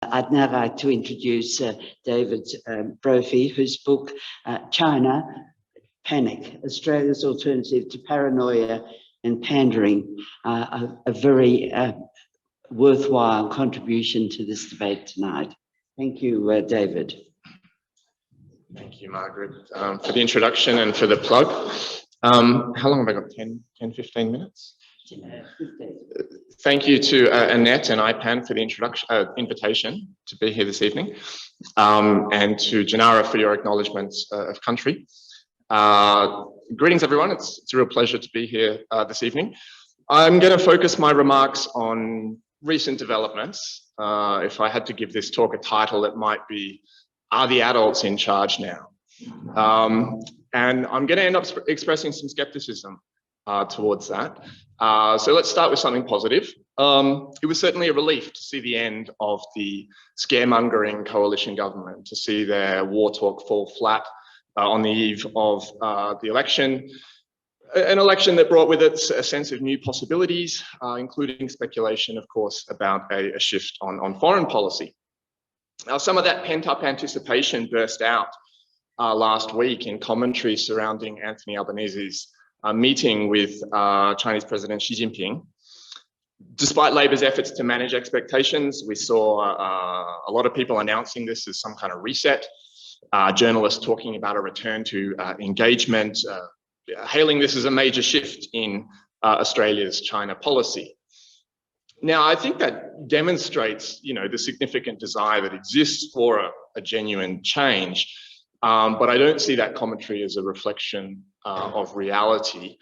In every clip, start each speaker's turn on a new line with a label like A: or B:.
A: I'd now like to introduce David Brophie, whose book, China Panic, Australia's Alternative to Paranoia and Pandering, a very worthwhile contribution to this debate tonight. Thank you, David.
B: Thank you, Margaret, for the introduction and for the plug. How long have I got? 10, 15 minutes?
A: 15.
B: Thank you to Annette and IPAN for the invitation to be here this evening, and to Janara for your acknowledgements of country. Greetings, everyone. It's a real pleasure to be here this evening. I'm going to focus my remarks on recent developments. If I had to give this talk a title, it might be, "Are the adults in charge now?" And I'm going to end up expressing some skepticism towards that. So let's start with something positive. It was certainly a relief to see the end of the scaremongering coalition government, to see their war talk fall flat on the eve of the election. An election that brought with it a sense of new possibilities, including speculation, of course, about a shift on foreign policy. Now, some of that pent-up anticipation burst out last week in commentary surrounding Anthony Albanese's meeting with Chinese President Xi Jinping. Despite Labor's efforts to manage expectations, we saw a lot of people announcing this as some kind of reset, journalists talking about a return to engagement, hailing this as a major shift in Australia's China policy. Now, I think that demonstrates, the significant desire that exists for a genuine change, but I don't see that commentary as a reflection of reality.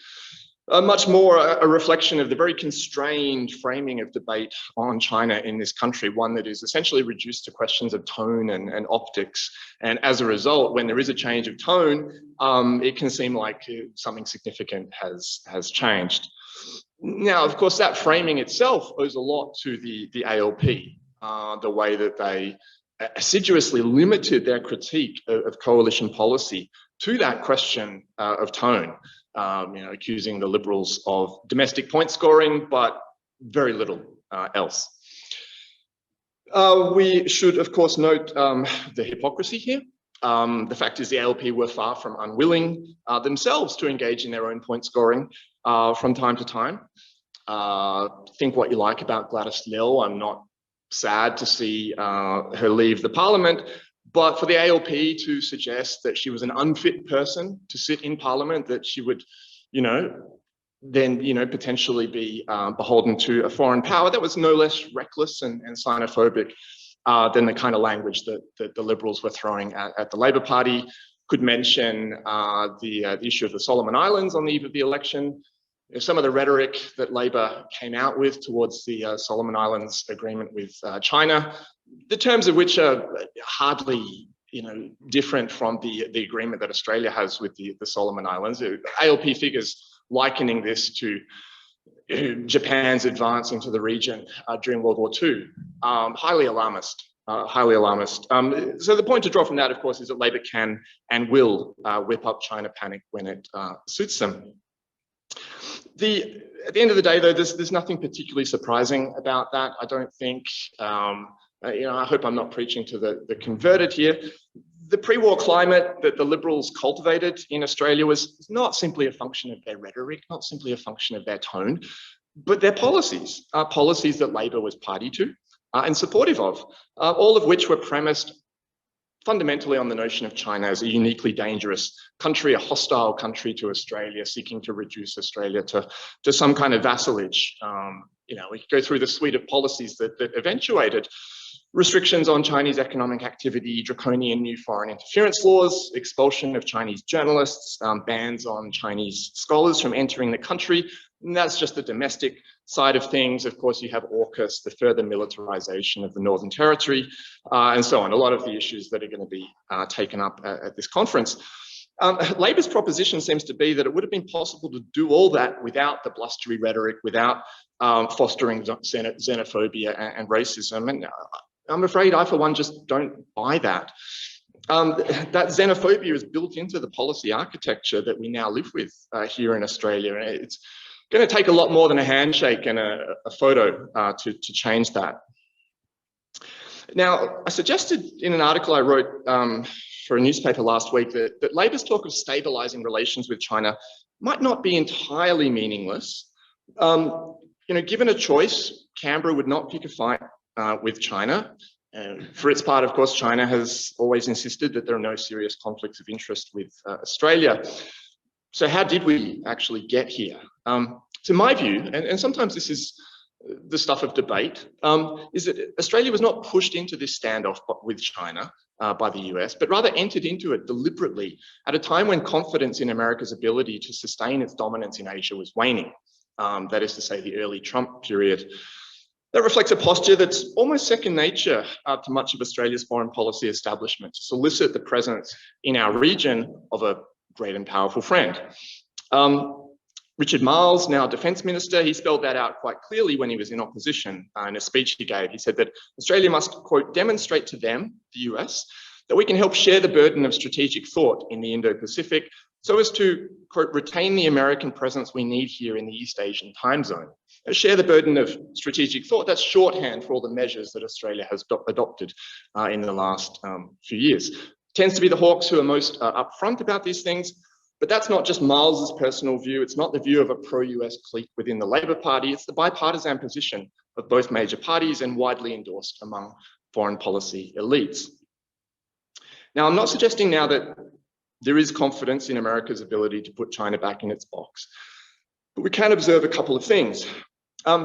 B: Much more a reflection of the very constrained framing of debate on China in this country, one that is essentially reduced to questions of tone and optics. And as a result, when there is a change of tone, it can seem like something significant has changed. Now, of course, that framing itself owes a lot to the ALP, the way that they assiduously limited their critique of coalition policy to that question of tone, accusing the Liberals of domestic point scoring, but very little else. We should, of course, note the hypocrisy here. The fact is the ALP were far from unwilling themselves to engage in their own point scoring from time to time. Think what you like about Gladys Lill. I'm not sad to see her leave the parliament, but for the ALP to suggest that she was an unfit person to sit in parliament, that she would, then, potentially be beholden to a foreign power, that was no less reckless and xenophobic than the kind of language that the Liberals were throwing at the Labor Party. Could mention the issue of the Solomon Islands on the eve of the election. Some of the rhetoric that Labor came out with towards the Solomon Islands agreement with China, the terms of which are hardly, different from the agreement that Australia has with the Solomon Islands. ALP figures likening this to Japan's advance into the region during World War II. Highly alarmist. Highly alarmist. So the point to draw from that, of course, is that Labor can and will whip up China panic when it suits them. At the end of the day, though, there's nothing particularly surprising about that. I don't think, I hope I'm not preaching to the converted here. The pre-war climate that the Liberals cultivated in Australia was not simply a function of their rhetoric, not simply a function of their tone, but their policies, policies that Labor was party to and supportive of, all of which were premised fundamentally on the notion of China as a uniquely dangerous country, a hostile country to Australia, seeking to reduce Australia to some kind of vassalage. We could go through the suite of policies that eventuated restrictions on Chinese economic activity, draconian new foreign interference laws, expulsion of Chinese journalists, bans on Chinese scholars from entering the country. And that's just the domestic side of things. Of course, you have AUKUS, the further militarization of the Northern Territory, and so on. A lot of the issues that are going to be taken up at this conference. Labor's proposition seems to be that it would have been possible to do all that without the blustery rhetoric, without fostering xenophobia and racism. And I'm afraid I, for one, just don't buy that. That xenophobia is built into the policy architecture that we now live with here in Australia. It's going to take a lot more than a handshake and a photo to change that. Now, I suggested in an article I wrote for a newspaper last week that Labor's talk of stabilizing relations with China might not be entirely meaningless. Given a choice, Canberra would not pick a fight with China. For its part, of course, China has always insisted that there are no serious conflicts of interest with Australia. So how did we actually get here? So my view, and sometimes this is the stuff of debate, is that Australia was not pushed into this standoff with China by the US, but rather entered into it deliberately at a time when confidence in America's ability to sustain its dominance in Asia was waning. That is to say, the early Trump period. That reflects a posture that's almost second nature to much of Australia's foreign policy establishment, to solicit the presence in our region of a great and powerful friend. Richard Marles, now Defence Minister, he spelled that out quite clearly when he was in opposition in a speech he gave. He said that Australia must, quote, demonstrate to them, the US, that we can help share the burden of strategic thought in the Indo-Pacific so as to, quote, retain the American presence we need here in the East Asian time zone. Share the burden of strategic thought, that's shorthand for all the measures that Australia has adopted in the last few years. It tends to be the hawks who are most upfront about these things, but that's not just Miles's personal view. It's not the view of a pro-US clique within the Labor Party. It's the bipartisan position of both major parties and widely endorsed among foreign policy elites. Now, I'm not suggesting now that there is confidence in America's ability to put China back in its box, but we can observe a couple of things. A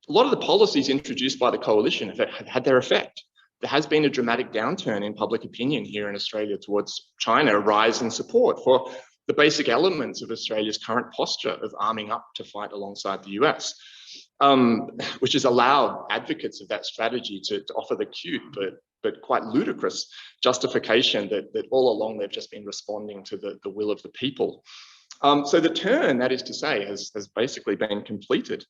B: lot of the policies introduced by the coalition have had their effect. There has been a dramatic downturn in public opinion here in Australia towards China, a rise in support for the basic elements of Australia's current posture of arming up to fight alongside the US, which has allowed advocates of that strategy to offer the cute but quite ludicrous justification that all along they've just been responding to the will of the people. So the turn, that is to say, has basically been completed.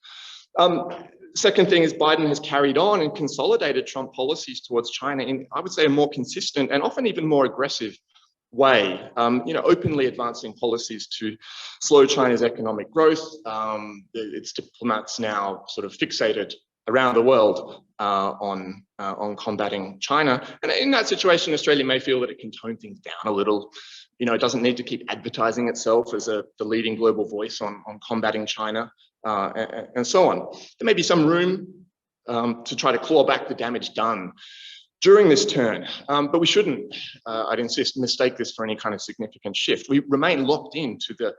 B: Second thing is Biden has carried on and consolidated Trump policies towards China in, I would say, a more consistent and often even more aggressive way, openly advancing policies to slow China's economic growth. Its diplomats now sort of fixated around the world on combating China. And in that situation, Australia may feel that it can tone things down a little. It doesn't need to keep advertising itself as the leading global voice on combating China. And so on. There may be some room to try to claw back the damage done during this turn, but we shouldn't, I'd insist, mistake this for any kind of significant shift. We remain locked into the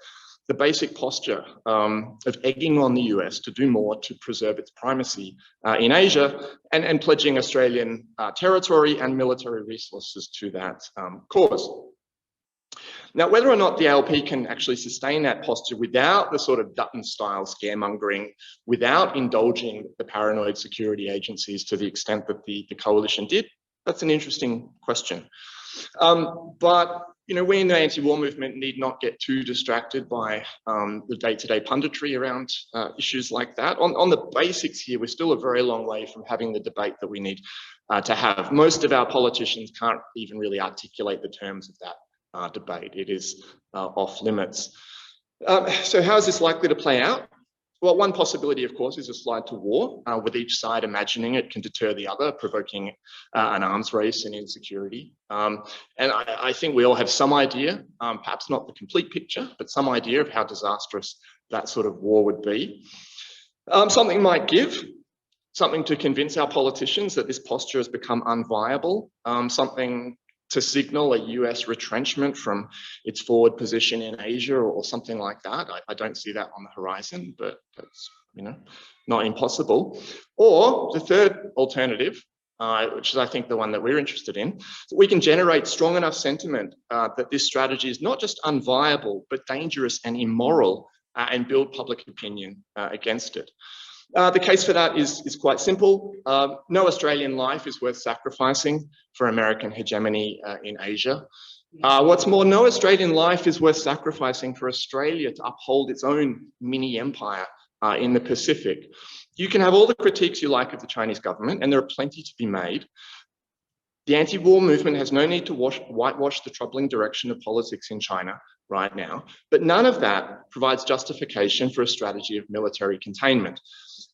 B: basic posture of egging on the US to do more to preserve its primacy in Asia and pledging Australian territory and military resources to that cause. Now, whether or not the ALP can actually sustain that posture without the sort of Dutton-style scaremongering, without indulging the paranoid security agencies to the extent that the coalition did, that's an interesting question. But we in the anti-war movement need not get too distracted by the day-to-day punditry around issues like that. On the basics here, we're still a very long way from having the debate that we need to have. Most of our politicians can't even really articulate the terms of that debate. It is off limits. So how is this likely to play out? Well, one possibility, of course, is a slide to war, with each side imagining it can deter the other, provoking an arms race and insecurity. And I think we all have some idea, perhaps not the complete picture, but some idea of how disastrous that sort of war would be. Something might give, something to convince our politicians that this posture has become unviable, something to signal a US retrenchment from its forward position in Asia or something like that. I don't see that on the horizon, but that's not impossible. Or the third alternative, which is I think the one that we're interested in, that we can generate strong enough sentiment that this strategy is not just unviable, but dangerous and immoral, and build public opinion against it. The case for that is quite simple. No Australian life is worth sacrificing for American hegemony in Asia. What's more, no Australian life is worth sacrificing for Australia to uphold its own mini empire in the Pacific. You can have all the critiques you like of the Chinese government, and there are plenty to be made. The anti-war movement has no need to whitewash the troubling direction of politics in China right now, but none of that provides justification for a strategy of military containment.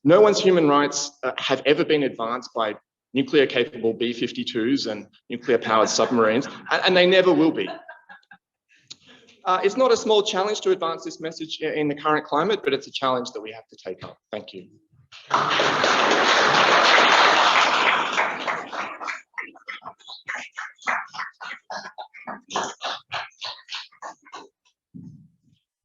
B: No one's human rights have ever been advanced by nuclear-capable B-52s and nuclear-powered submarines, and they never will be. It's not a small challenge to advance this message in the current climate, but it's a challenge that we have to take up. Thank you.